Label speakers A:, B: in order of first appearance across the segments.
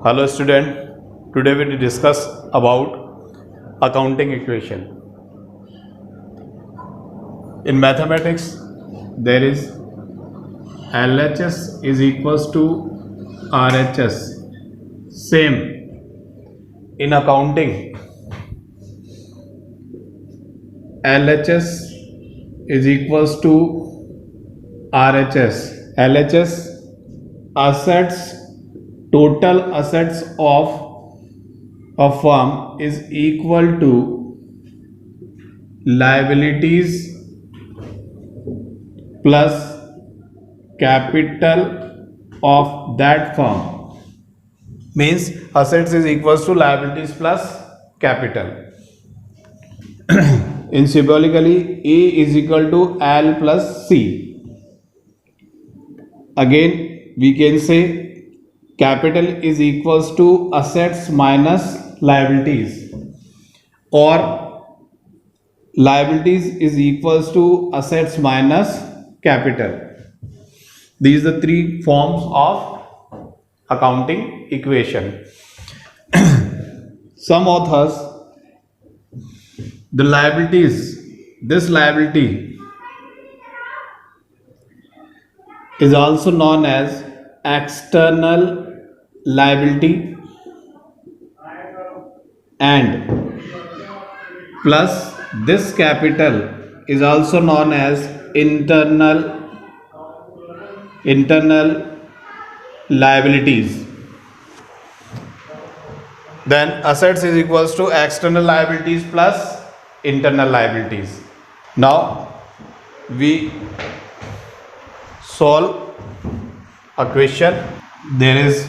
A: Hello student, today we will discuss about accounting equation. In mathematics there is LHS is equals to RHS. Same in accounting, LHS is equals to RHS. LHS assets, total assets of a firm is equal to liabilities plus capital of that firm. Means assets is equals to liabilities plus capital. In symbolically, A is equal to L plus C. Again we can say capital is equals to assets minus liabilities, or liabilities is equals to assets minus capital. These are the three forms of accounting equation. Some authors, the liabilities, this liability is also known as external liability, and plus this capital is also known as internal liabilities. Then assets is equals to external liabilities plus internal liabilities. Now we solve a question. There is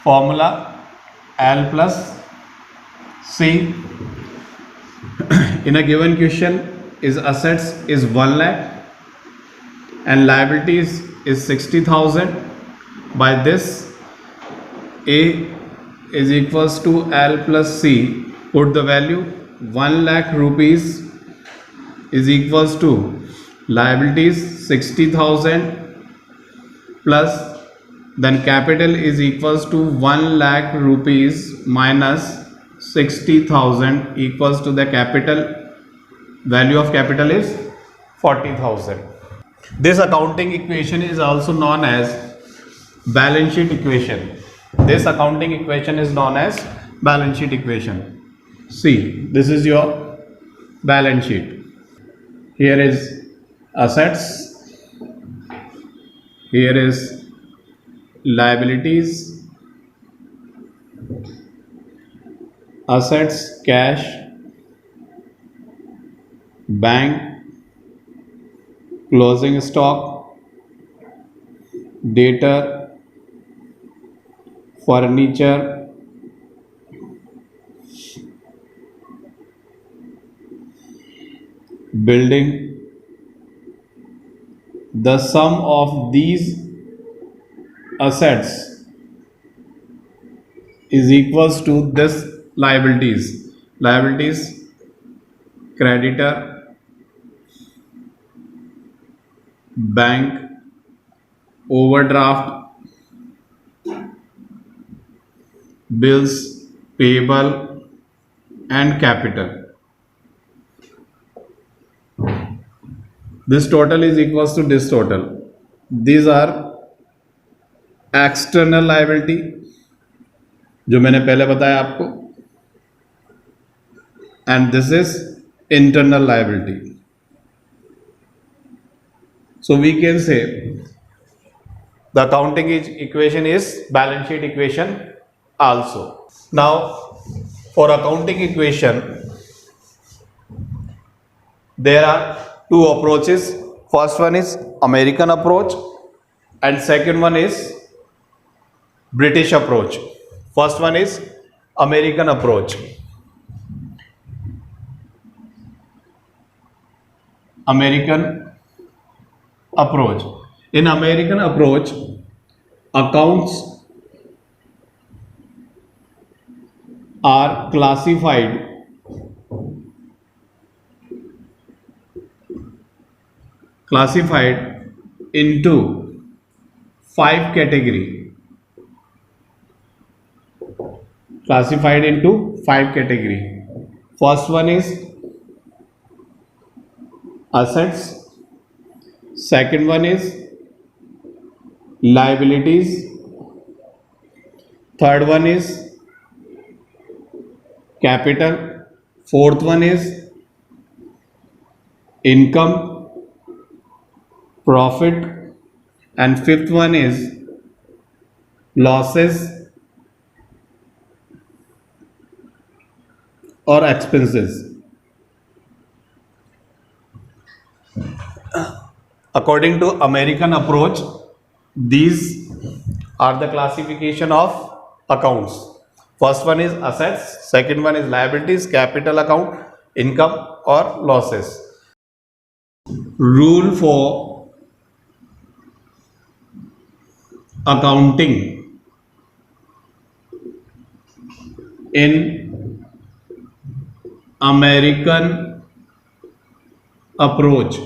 A: formula L plus C. In a given question is assets is 1 lakh and liabilities is 60,000. By this A is equals to L plus C. Put the value 1 lakh rupees is equals to liabilities 60,000 plus then capital is equals to 1 lakh rupees minus 60,000 equals to the capital value of capital is 40,000. This accounting equation is also known as balance sheet equation. This accounting equation is known as balance sheet equation. See, this is your balance sheet. Here is assets, here is liabilities, assets, cash, bank, closing stock, debtor, furniture, building. The sum of these assets is equals to this liabilities. Liabilities, creditor, bank, overdraft, bills payable, and capital. This total is equals to this total. These are external liability जो मैंने पहले बताया आपको, and this is internal liability. So we can say the accounting equation is balance sheet equation also. Now for accounting equation there are two approaches. First one is American approach and second one is British approach. First one is American approach. American approach. In American approach, accounts are classified into 5 category. classified into 5 category. First one is assets, second one is liabilities, third one is capital, fourth one is income, profit, and fifth one is losses or expenses. According to American approach, these are the classification of accounts. First one is assets, second one is liabilities, capital account, income or losses. Rule for accounting in American approach.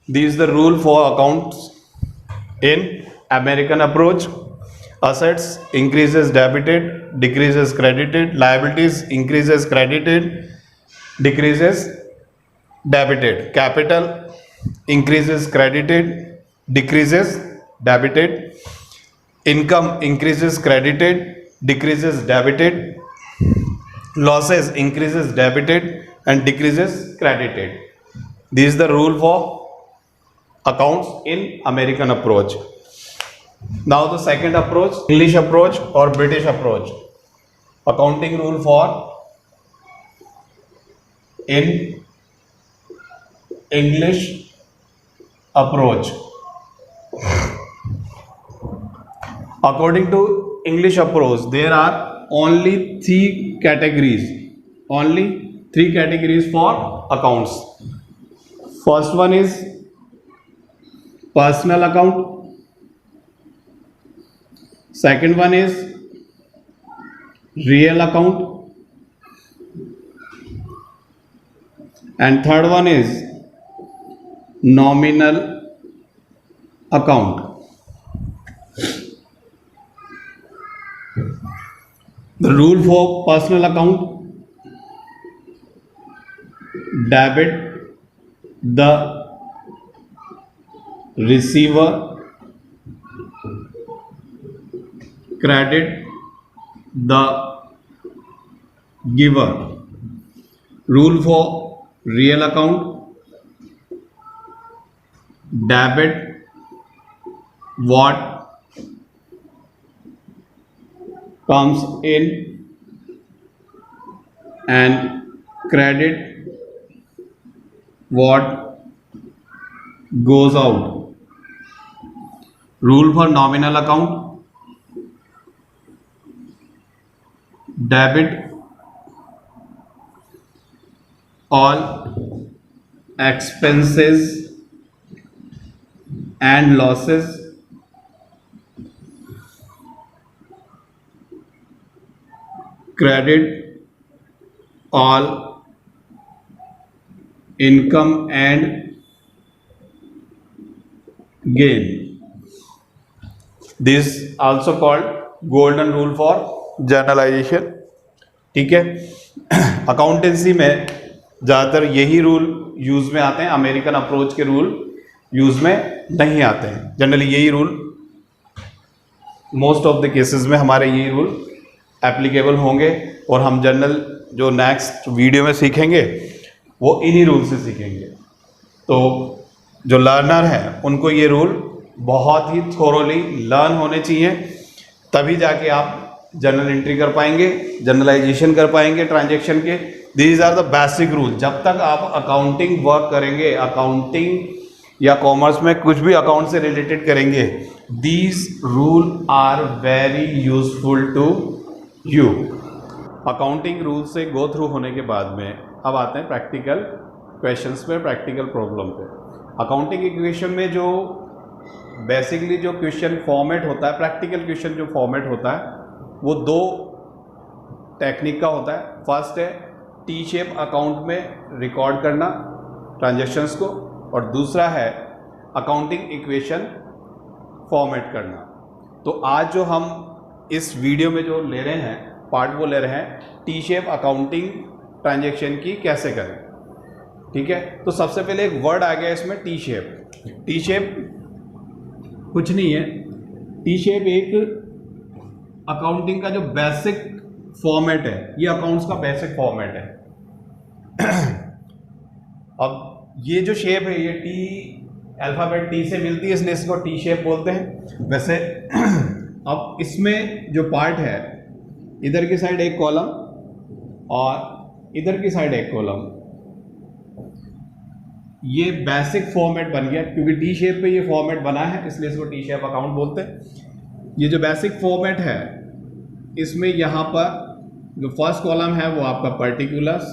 A: This is the rule for accounts in American approach. Assets increases debited, decreases credited. Liabilities increases credited, decreases debited. Capital increases credited, decreases debited. Income increases credited, decreases debited. Losses increases debited and decreases credited. This is the rule for accounts in American approach. Now the second approach, English approach or British approach. Accounting rule for in English approach. According to English approach, there are only three categories. Only three categories for accounts. First one is personal account, second one is real account, and third one is nominal account. The rule for personal account: debit the receiver, credit the giver. Rule for real account: debit what comes in and credit what goes out. Rule for nominal account: debit all expenses and losses, credit all income and gain. This also called golden rule for generalisation. ठीक है, accountancy में ज़्यादातर यही rule use में आते हैं, American approach के rule use में नहीं आते हैं. जनरली यही rule most of the cases में हमारे यही रूल एप्लीकेबल होंगे और हम जनरल जो नेक्स्ट वीडियो में सीखेंगे वो इन्हीं रूल से सीखेंगे. तो जो लर्नर हैं उनको ये रूल बहुत ही थोरोली लर्न होने चाहिए, तभी जाके आप जनरल एंट्री कर पाएंगे, जनरलाइजेशन कर पाएंगे ट्रांजैक्शन के. These are the basic rule. जब तक आप अकाउंटिंग वर्क करेंगे, अकाउंटिंग या कॉमर्स में कुछ भी अकाउंट से रिलेटेड करेंगे, these rule are very useful to you. Accounting rule से गो थ्रू होने के बाद में अब आते हैं प्रैक्टिकल क्वेश्चंस पे, प्रैक्टिकल प्रॉब्लम पे। अकाउंटिंग इक्वेशन में जो बेसिकली जो क्वेश्चन फॉर्मेट होता है, प्रैक्टिकल क्वेश्चन जो फॉर्मेट होता है वो दो टेक्निक का होता है। फर्स्ट है टी शेप अकाउंट में रिकॉर्ड करना ट्रांजैक्शंस को, और दूसरा है अकाउंटिंग इक्वेशन फॉर्मेट करना। तो आज जो हम इस वीडियो में जो ले रहे हैं पार्ट, वो ले रहे हैं टी शेप अकाउंटिंग ट्रांजैक्शन की कैसे करें। ठीक है, तो सबसे पहले एक वर्ड आ गया इसमें, टी शेप। टी शेप कुछ नहीं है, टी शेप एक अकाउंटिंग का जो बेसिक फॉर्मेट है, ये अकाउंट्स का बेसिक फॉर्मेट है। अब ये जो शेप है ये टी अल्फाबेट टी से मिलती है, इसलिए इसको टी शेप बोलते हैं। वैसे अब इसमें जो पार्ट है, इधर की साइड एक कॉलम और इधर की साइड एक कॉलम, ये बेसिक फॉर्मेट बन गया। क्योंकि टी शेप पे ये फॉर्मेट बना है इसलिए इसको टी शेप अकाउंट बोलते हैं। ये जो बेसिक फॉर्मेट है इसमें यहाँ पर जो फर्स्ट कॉलम है वो आपका particulars,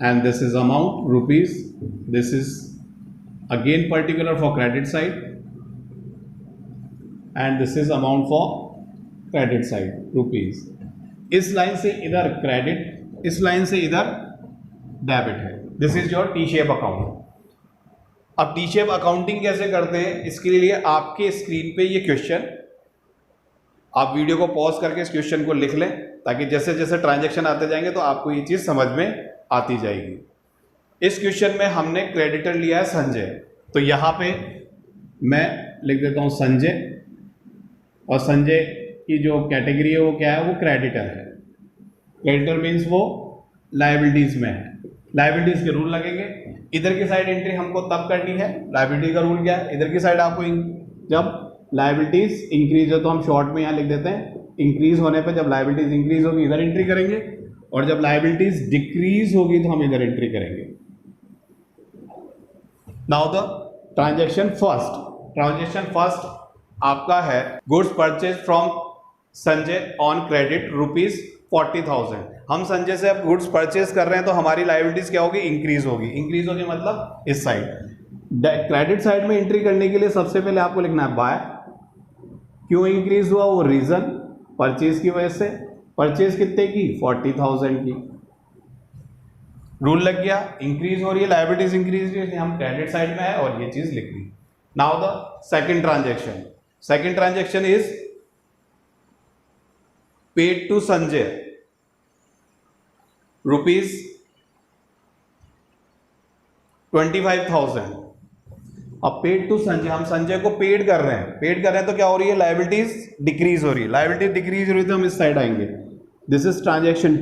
A: and this is amount rupees, this is again particular for credit side, and this is amount for credit side rupees। इस लाइन से इधर क्रेडिट, इस लाइन से इधर डेबिट है। This is your T shape account. अब T shape accounting कैसे करते हैं, इसके लिए आपके स्क्रीन पे ये क्वेश्चन, आप वीडियो को पॉज करके इस क्वेश्चन को लिख लें, ताकि जैसे जैसे ट्रांजैक्शन आते जाएंगे तो आपको ये चीज़ समझ में आती जाएगी। इस क्वेश्चन में हमने क्रेडिटर लिया है संजय, तो यहाँ पे मैं लिख देता हूँ संजय, और संजय की जो कैटेगरी है वो क्या है, वो क्रेडिटर है। क्रेडिटर मीन्स वो लायबिलिटीज में है, लायबिलिटीज के रूल लगेंगे। इधर की साइड एंट्री हमको तब करनी है, लायबिलिटी का रूल क्या है, इधर की साइड आपको जब लायबिलिटीज इंक्रीज हो तो हम शॉर्ट में यहाँ लिख देते हैं इंक्रीज होने पे, जब लायबिलिटीज इंक्रीज होगी इधर एंट्री करेंगे, और जब लायबिलिटीज डिक्रीज होगी तो हम इधर एंट्री करेंगे। Now the transaction first. Transaction first आपका है goods purchase from Sanjay on credit ₹40,000। हम संजय से अब गुड्स परचेज कर रहे हैं तो हमारी लायबिलिटीज क्या होगी, इंक्रीज होगी। इंक्रीज होगी मतलब इस साइड। क्रेडिट साइड में एंट्री करने के लिए सबसे पहले आपको लिखना है बाय। क्यों इंक्रीज हुआ, वो रीजन परचेज की वजह से। परचेज कितने की, 40,000 की। रूल लग गया, इंक्रीज हो रही है, लायबिलिटीज इंक्रीज हो रही है, हम क्रेडिट साइड में है और ये चीज लिख दी। Now the second transaction. Second transaction is paid to Sanjay ₹25,000। अब पेड टू संजय, हम संजय को पेड कर रहे हैं, पेड कर रहे हैं तो क्या हो रही है, लायबिलिटीज डिक्रीज हो रही है। लायबिलिटी डिक्रीज हो रही है तो हम इस साइड आएंगे। This is transaction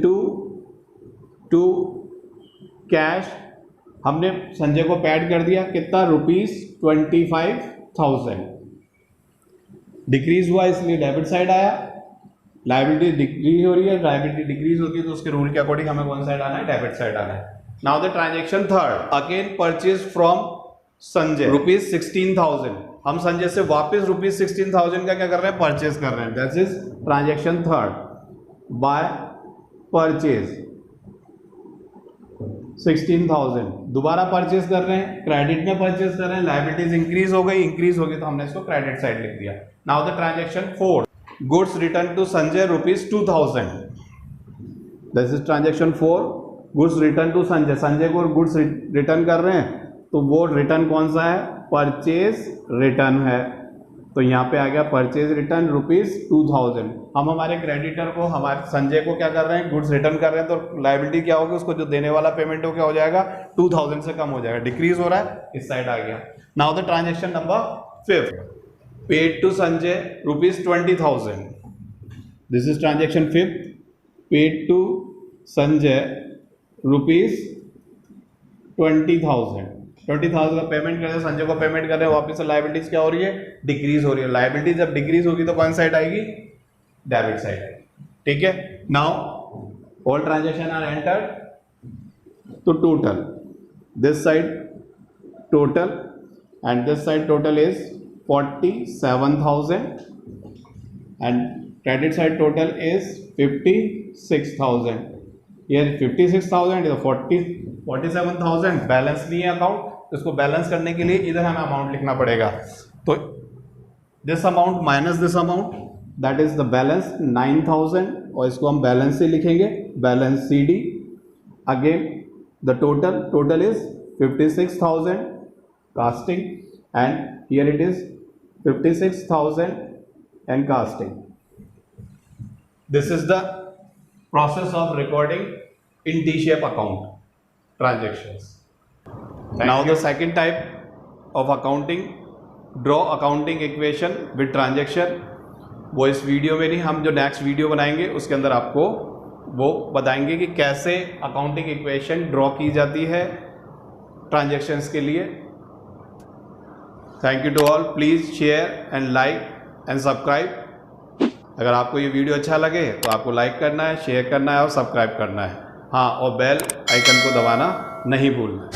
A: two cash. हमने संजय को पेड कर दिया, कितना, ₹25,000। डिक्रीज हुआ इसलिए डेबिट साइड आया। लायबिलिटी डिक्रीज हो रही है, लायबिलिटी डिक्रीज होती है तो उसके रूल के अकॉर्डिंग हमें कौन साइड आना है, डेबिट साइड आना है। Now the transaction third, again purchase from Sanjay ₹16,000। हम संजय से वापस ₹16,000 का क्या कर रहे हैं, परचेज कर रहे हैं। That is transaction third, by purchase 16,000। दोबारा परचेज कर रहे हैं, क्रेडिट में परचेज कर रहे हैं, लायबिलिटीज इंक्रीज हो गई, इंक्रीज होगी तो हमने इसको क्रेडिट साइड लिख दिया। Now the transaction fourth, goods return to Sanjay ₹2,000। This is transaction 4, goods return to Sanjay. Sanjay को गुड्स रिटर्न कर रहे हैं तो वो रिटर्न कौन सा है, परचेज रिटर्न है। तो यहाँ पे आ गया परचेज रिटर्न ₹2,000। हम हमारे क्रेडिटर को, हमारे संजय को क्या कर रहे हैं, गुड्स रिटर्न कर रहे हैं, तो लायबिलिटी क्या होगी, उसको जो देने वाला पेमेंट हो क्या हो जाएगा, 2,000 से कम हो जाएगा, डिक्रीज हो रहा है, इस साइड आ गया। Now the transaction number 5, paid to Sanjay ₹20,000। This is transaction 5, paid to Sanjay ₹20,000। 20,000 का पेमेंट कर रहे हैं, संजय को पेमेंट कर रहे हैं, वापस से लायबिलिटीज क्या हो रही है, डिक्रीज हो रही है। लायबिलिटी जब डिक्रीज होगी तो कौन साइड आएगी, डेबिट साइड आएगी। ठीक है, now all transaction are entered तो total, this side total and this side total is 47,000 and credit side total is 56,000, ये 56,000 इधर 47,000 बैलेंस नहीं है अकाउंट, तो इसको बैलेंस करने के लिए इधर हमें अमाउंट लिखना पड़ेगा। तो this amount minus this amount, that is the balance 9,000, और इसको हम बैलेंस से लिखेंगे, balance c d. Again the total is 56,000 casting, and here it is 56,000 and casting. This is the process of recording in T-shape account transactions. Now the second type of accounting, draw accounting equation with transaction. वो इस video में नहीं, हम जो next video बनाएंगे उसके अंदर आपको वो बताएंगे कि कैसे अकाउंटिंग इक्वेशन ड्रॉ की जाती है ट्रांजेक्शन्स के लिए। Thank you to all, please share and like and subscribe. अगर आपको ये वीडियो अच्छा लगे तो आपको लाइक करना है, शेयर करना है और सब्सक्राइब करना है। हाँ, और बेल आइकन को दबाना नहीं भूलना।